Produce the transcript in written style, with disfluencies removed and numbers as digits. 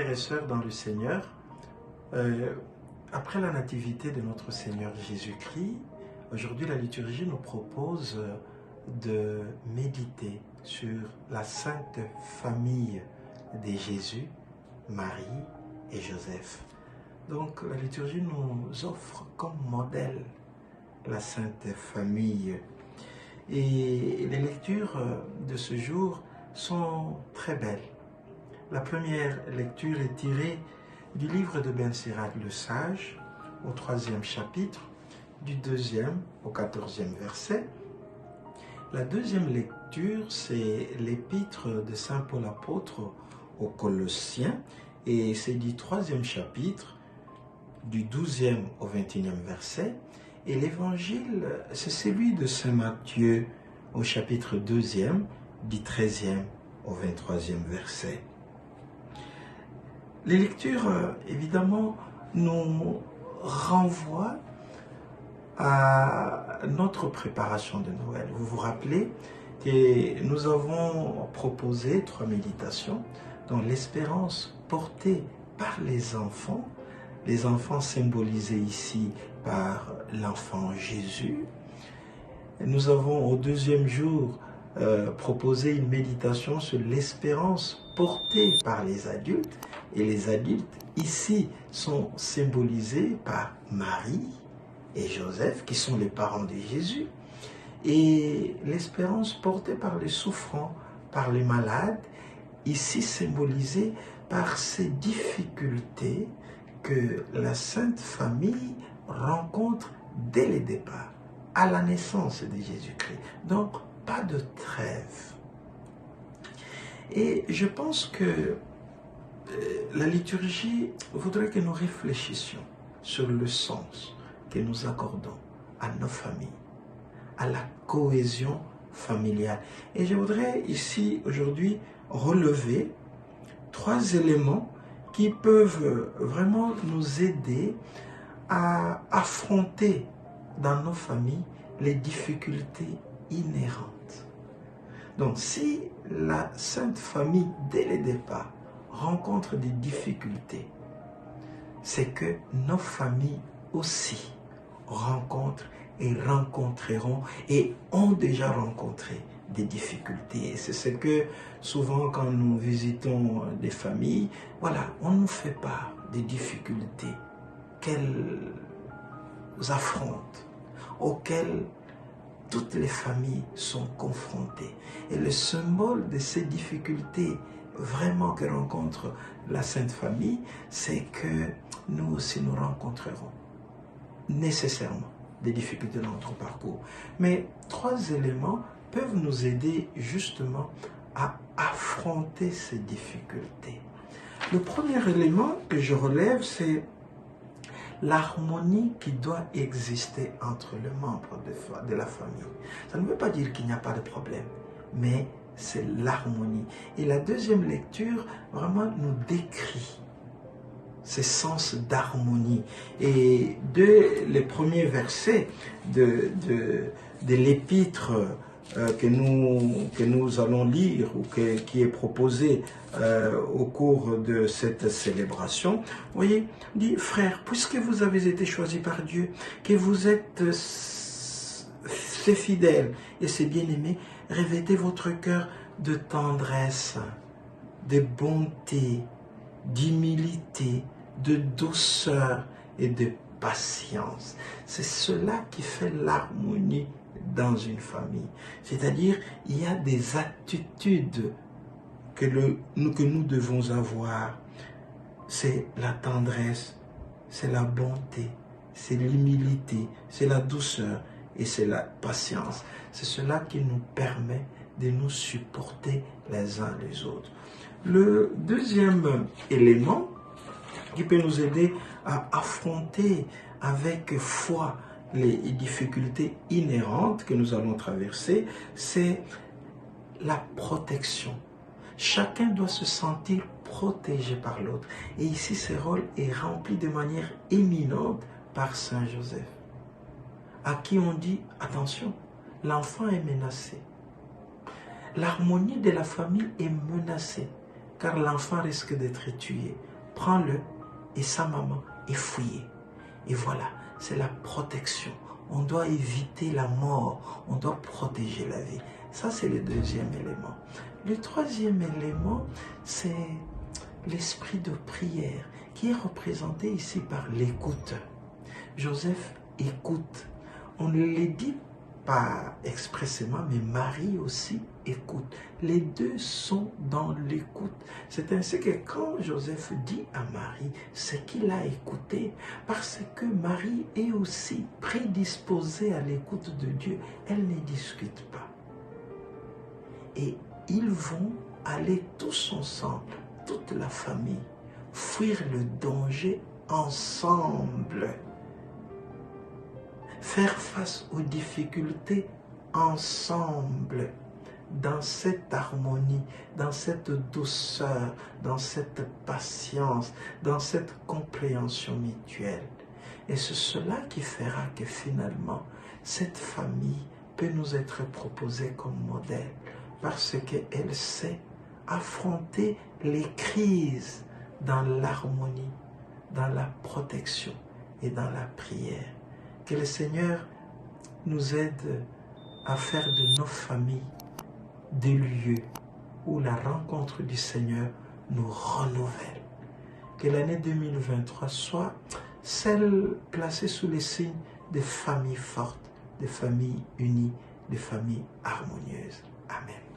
frères et sœurs dans le Seigneur, après la nativité de notre Seigneur Jésus-Christ, aujourd'hui la liturgie nous propose de méditer sur la sainte famille de Jésus, Marie et Joseph. Donc la liturgie nous offre comme modèle la sainte famille. Et les lectures de ce jour sont très belles. La première lecture est tirée du livre de Ben Sirach le Sage, au 3e chapitre, du 2e au 14e verset. La deuxième lecture, c'est l'épître de Saint Paul apôtre aux Colossiens, et c'est du 3e chapitre, du 12e au 21e verset. Et l'évangile, c'est celui de Saint Matthieu, au chapitre 2e, du 13e au 23e verset. Les lectures, évidemment, nous renvoient à notre préparation de Noël. Vous vous rappelez que nous avons proposé 3 méditations dont l'espérance portée par les enfants symbolisés ici par l'enfant Jésus. Nous avons au 2e jour proposé une méditation sur l'espérance portée par les adultes, et les adultes ici sont symbolisés par Marie et Joseph, qui sont les parents de Jésus, et l'espérance portée par les souffrants, par les malades, ici symbolisée par ces difficultés que la Sainte Famille rencontre dès le départ, à la naissance de Jésus-Christ. Donc, pas de trêve. Et je pense que la liturgie voudrait que nous réfléchissions sur le sens que nous accordons à nos familles, à la cohésion familiale. Et je voudrais ici, aujourd'hui, relever 3 éléments qui peuvent vraiment nous aider à affronter dans nos familles les difficultés inhérentes. Donc, si la Sainte Famille, dès le départ, rencontre des difficultés, c'est que nos familles aussi rencontrent et rencontreront et ont déjà rencontré des difficultés. Et c'est ce que souvent quand nous visitons des familles, voilà, on nous fait part des difficultés qu'elles affrontent, auxquelles toutes les familles sont confrontées. Et le symbole de ces difficultés vraiment que rencontre la Sainte Famille, c'est que nous aussi nous rencontrerons nécessairement des difficultés dans notre parcours. Mais 3 éléments peuvent nous aider justement à affronter ces difficultés. Le premier élément que je relève, c'est l'harmonie qui doit exister entre les membres de la famille. Ça ne veut pas dire qu'il n'y a pas de problème, mais c'est l'harmonie. Et la deuxième lecture vraiment nous décrit ce sens d'harmonie. Et les premiers versets de l'épître que nous allons lire ou qui est proposé au cours de cette célébration, vous voyez, dit: frères, puisque vous avez été choisis par Dieu, que vous êtes ses fidèles et ses bien-aimés, revêtez votre cœur de tendresse, de bonté, d'humilité, de douceur et de patience. C'est cela qui fait l'harmonie dans une famille. C'est-à-dire, il y a des attitudes que nous devons avoir. C'est la tendresse, c'est la bonté, c'est l'humilité, c'est la douceur et c'est la patience. C'est cela qui nous permet de nous supporter les uns les autres. Le deuxième élément qui peut nous aider à affronter avec foi les difficultés inhérentes que nous allons traverser, c'est la protection. Chacun doit se sentir protégé par l'autre. Et ici, ce rôle est rempli de manière éminente par Saint Joseph, à qui on dit: attention, l'enfant est menacé. L'harmonie de la famille est menacée, car l'enfant risque d'être tué. prends-le, et sa maman est fouillée. Et voilà, c'est la protection. On doit éviter la mort, on doit protéger la vie. Ça, c'est le deuxième élément. Le troisième élément, c'est l'esprit de prière, qui est représenté ici par l'écoute. Joseph écoute. On ne le dit pas expressément, mais Marie aussi écoute. Les deux sont dans l'écoute. C'est ainsi que quand Joseph dit à Marie, c'est qu'il a écouté, parce que Marie est aussi prédisposée à l'écoute de Dieu. Elle ne discute pas. Et ils vont aller tous ensemble, toute la famille, fuir le danger ensemble. Faire face aux difficultés ensemble, dans cette harmonie, dans cette douceur, dans cette patience, dans cette compréhension mutuelle. Et c'est cela qui fera que finalement, cette famille peut nous être proposée comme modèle, parce qu'elle sait affronter les crises dans l'harmonie, dans la protection et dans la prière. Que le Seigneur nous aide à faire de nos familles des lieux où la rencontre du Seigneur nous renouvelle. Que l'année 2023 soit celle placée sous les signes des familles fortes, des familles unies, des familles harmonieuses. Amen.